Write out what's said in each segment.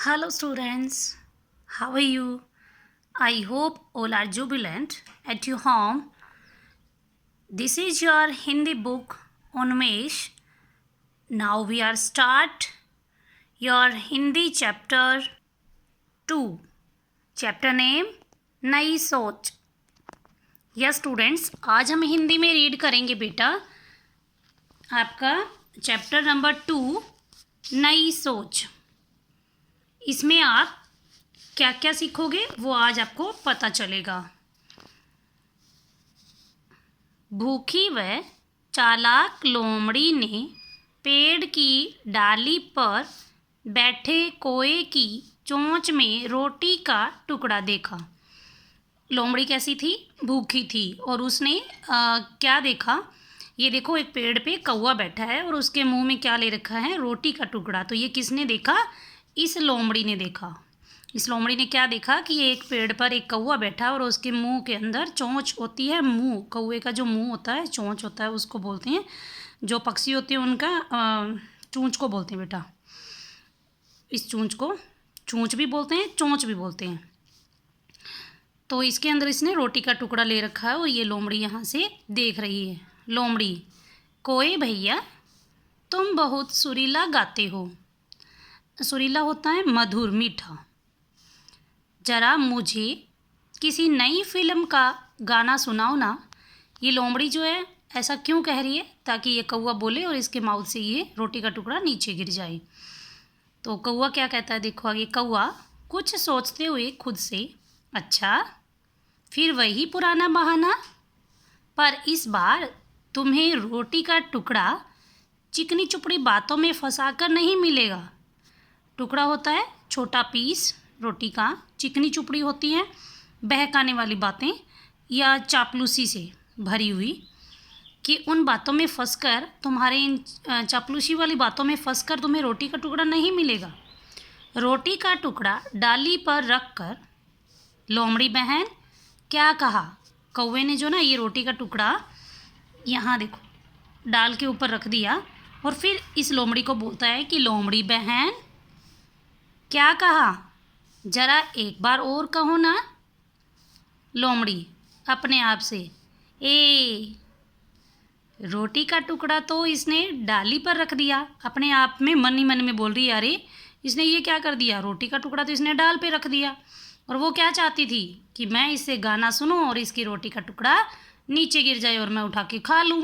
Hello, students. How are you? I hope all are jubilant at your home. This is your Hindi book Unmesh. Now we are start your Hindi chapter 2. Chapter name नई सोच. Yes students, आज हम हिंदी में read करेंगे बेटा आपका chapter number 2 नई सोच. इसमें आप क्या क्या सीखोगे वो आज आपको पता चलेगा. भूखी व चालाक लोमड़ी ने पेड़ की डाली पर बैठे कोए की चोंच में रोटी का टुकड़ा देखा. लोमड़ी कैसी थी? भूखी थी. और उसने क्या देखा? ये देखो, एक पेड़ पे कौवा बैठा है और उसके मुंह में क्या ले रखा है? रोटी का टुकड़ा. तो ये किसने देखा? इस लोमड़ी ने देखा. इस लोमड़ी ने क्या देखा कि एक पेड़ पर एक कौवा बैठा और उसके मुंह के अंदर चोंच होती है. मुंह, कौवे का जो मुंह होता है, चोंच होता है, उसको बोलते हैं. जो पक्षी होते हैं उनका चोंच को बोलते हैं बेटा. इस चोंच को चोंच भी बोलते हैं, चोंच भी बोलते हैं. तो इसके अंदर इसने रोटी का टुकड़ा ले रखा है और ये लोमड़ी यहाँ से देख रही है. लोमड़ी: कोए भैया, तुम बहुत सुरीला गाते हो. सुरीला होता है मधुर, मीठा. ज़रा मुझे किसी नई फिल्म का गाना सुनाओ ना. ये लोमड़ी जो है ऐसा क्यों कह रही है? ताकि ये कौवा बोले और इसके माउथ से ये रोटी का टुकड़ा नीचे गिर जाए. तो कौवा क्या कहता है? देखो आगे. कौवा कुछ सोचते हुए खुद से: अच्छा, फिर वही पुराना बहाना. पर इस बार तुम्हें रोटी का टुकड़ा चिकनी चुपड़ी बातों में फंसाकर नहीं मिलेगा. टुकड़ा होता है छोटा पीस रोटी का. चिकनी चुपड़ी होती है बहकाने वाली बातें या चापलूसी से भरी हुई, कि उन बातों में फंसकर, तुम्हारे इन चापलूसी वाली बातों में फंसकर तुम्हें रोटी का टुकड़ा नहीं मिलेगा. रोटी का टुकड़ा डाली पर रख कर लोमड़ी बहन क्या कहा? कौवे ने जो ना ये रोटी का टुकड़ा यहाँ देखो डाल के ऊपर रख दिया और फिर इस लोमड़ी को बोलता है कि लोमड़ी बहन क्या कहा? ज़रा एक बार और कहो ना. लोमड़ी अपने आप से: ए, रोटी का टुकड़ा तो इसने डाली पर रख दिया. अपने आप में मन ही मन में बोल रही है, अरे इसने ये क्या कर दिया? रोटी का टुकड़ा तो इसने डाल पे रख दिया. और वो क्या चाहती थी? कि मैं इससे गाना सुनूं और इसकी रोटी का टुकड़ा नीचे गिर जाए और मैं उठा के खा लूं.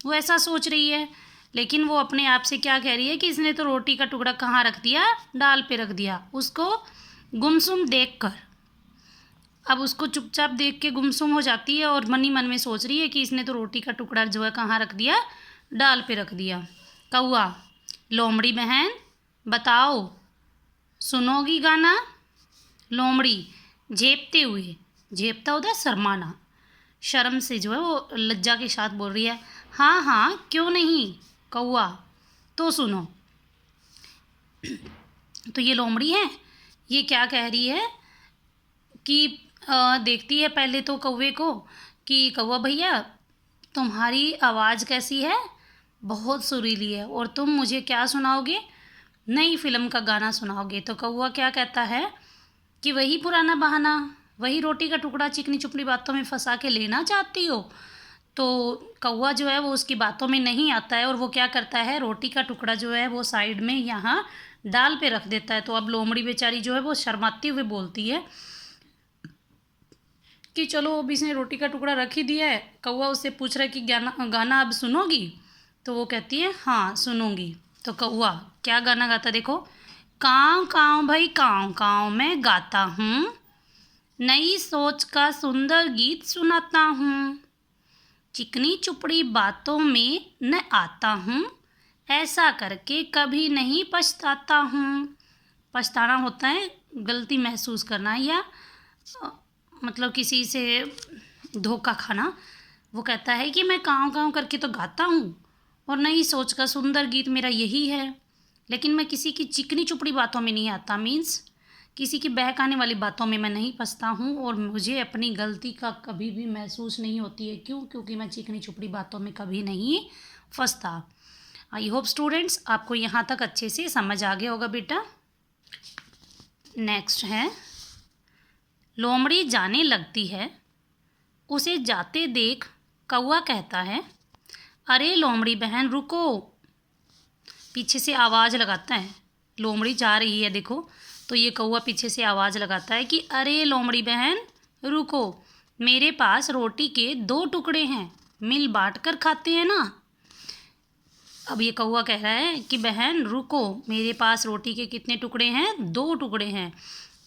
वो ऐसा सोच रही है. लेकिन वो अपने आप से क्या कह रही है कि इसने तो रोटी का टुकड़ा कहाँ रख दिया? डाल पे रख दिया. उसको गुमसुम देख कर, अब उसको चुपचाप देख के गुमसुम हो जाती है और मन ही मन में सोच रही है कि इसने तो रोटी का टुकड़ा जो है कहाँ रख दिया? डाल पे रख दिया. कौवा: लोमड़ी बहन बताओ, सुनोगी गाना? लोमड़ी झेपते हुए, झेपता होता है शर्माना, शर्म से जो है वो लज्जा के साथ बोल रही है, हाँ हाँ क्यों नहीं. कौवा: तो सुनो. तो ये लोमड़ी है, ये क्या कह रही है कि देखती है पहले तो कौवे को कि कौवा भैया तुम्हारी आवाज़ कैसी है? बहुत सुरीली है. और तुम मुझे क्या सुनाओगे? नई फिल्म का गाना सुनाओगे. तो कौवा क्या कहता है कि वही पुराना बहाना, वही रोटी का टुकड़ा चिकनी चुपड़ी बातों में फंसा के लेना चाहती हो. तो कौवा जो है वो उसकी बातों में नहीं आता है और वो क्या करता है, रोटी का टुकड़ा जो है वो साइड में यहाँ डाल पे रख देता है. तो अब लोमड़ी बेचारी जो है वो शर्माती हुए बोलती है कि चलो अब इसने रोटी का टुकड़ा रख ही दिया है. कौवा उससे पूछ रहा है कि गाना अब सुनोगी? तो वो कहती है हाँ सुनूंगी. तो कौवा क्या गाना गाता देखो. काँव काँव भाई काँव काँव मैं गाता हूँ, नई सोच का सुंदर गीत सुनाता हूँ, चिकनी चुपड़ी बातों में न आता हूँ, ऐसा करके कभी नहीं पछताता हूँ. पछताना होता है गलती महसूस करना या मतलब किसी से धोखा खाना. वो कहता है कि मैं काँव काँव करके तो गाता हूँ और नई सोच का सुंदर गीत मेरा यही है, लेकिन मैं किसी की चिकनी चुपड़ी बातों में नहीं आता. मीन्स किसी की बहकाने वाली बातों में मैं नहीं फंसता हूँ और मुझे अपनी गलती का कभी भी महसूस नहीं होती है. क्यों? क्योंकि मैं चिकनी चुपड़ी बातों में कभी नहीं फंसता. आई होप स्टूडेंट्स आपको यहाँ तक अच्छे से समझ आ गया होगा बेटा. नेक्स्ट है, लोमड़ी जाने लगती है, उसे जाते देख कौवा कहता है, अरे लोमड़ी बहन रुको। पीछे से आवाज़ लगाता है, लोमड़ी जा रही है देखो, तो ये कौवा पीछे से आवाज़ लगाता है कि अरे लोमड़ी बहन रुको, मेरे पास रोटी के 2 टुकड़े हैं, मिल बांट कर खाते हैं ना। अब ये कौवा कह रहा है कि बहन रुको, मेरे पास रोटी के कितने टुकड़े हैं, 2 टुकड़े हैं,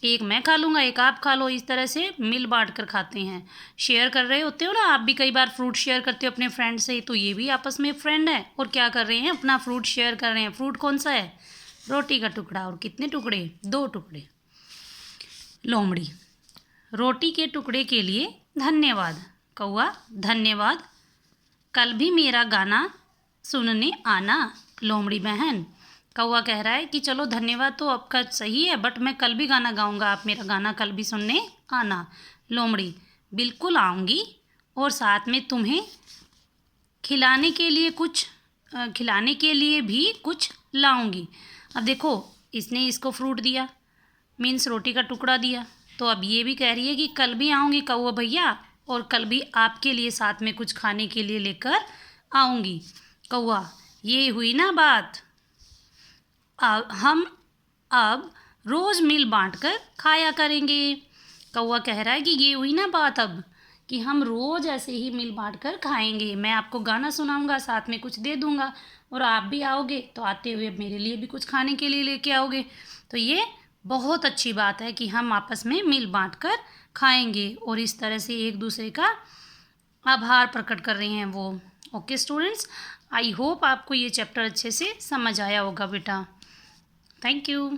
एक मैं खा लूँगा, एक आप खा लो। इस तरह से मिल बांट कर खाते हैं, शेयर कर रहे होते हो ना। आप भी कई बार फ्रूट शेयर करते हो अपने फ्रेंड से, तो ये भी आपस में फ्रेंड है और क्या कर रहे हैं, अपना फ्रूट शेयर कर रहे हैं। फ्रूट कौन सा है, रोटी का टुकड़ा। और कितने टुकड़े, 2 टुकड़े। लोमड़ी, रोटी के टुकड़े के लिए धन्यवाद। कौवा, धन्यवाद, कल भी मेरा गाना सुनने आना। लोमड़ी बहन, कौवा कह रहा है कि चलो धन्यवाद तो आपका सही है, बट मैं कल भी गाना गाऊंगा, आप मेरा गाना कल भी सुनने आना। लोमड़ी, बिल्कुल आऊँगी, और साथ में तुम्हें खिलाने के लिए भी कुछ लाऊंगी। अब देखो, इसने इसको फ्रूट दिया, मीन्स रोटी का टुकड़ा दिया, तो अब ये भी कह रही है कि कल भी आऊँगी कौवा भैया, और कल भी आपके लिए साथ में कुछ खाने के लिए लेकर आऊँगी। कौवा, ये हुई ना बात, हम अब रोज़ मिल बांट कर खाया करेंगे। कौवा कह रहा है कि ये हुई ना बात अब, कि हम रोज़ ऐसे ही मिल बांट कर खाएंगे। मैं आपको गाना सुनाऊंगा, साथ में कुछ दे दूंगा, और आप भी आओगे तो आते हुए मेरे लिए भी कुछ खाने के लिए लेके आओगे। तो ये बहुत अच्छी बात है कि हम आपस में मिल बांट कर खाएंगे, और इस तरह से एक दूसरे का आभार प्रकट कर रहे हैं वो। ओके स्टूडेंट्स, आई होप आपको ये चैप्टर अच्छे से समझ आया होगा बेटा। Thank you.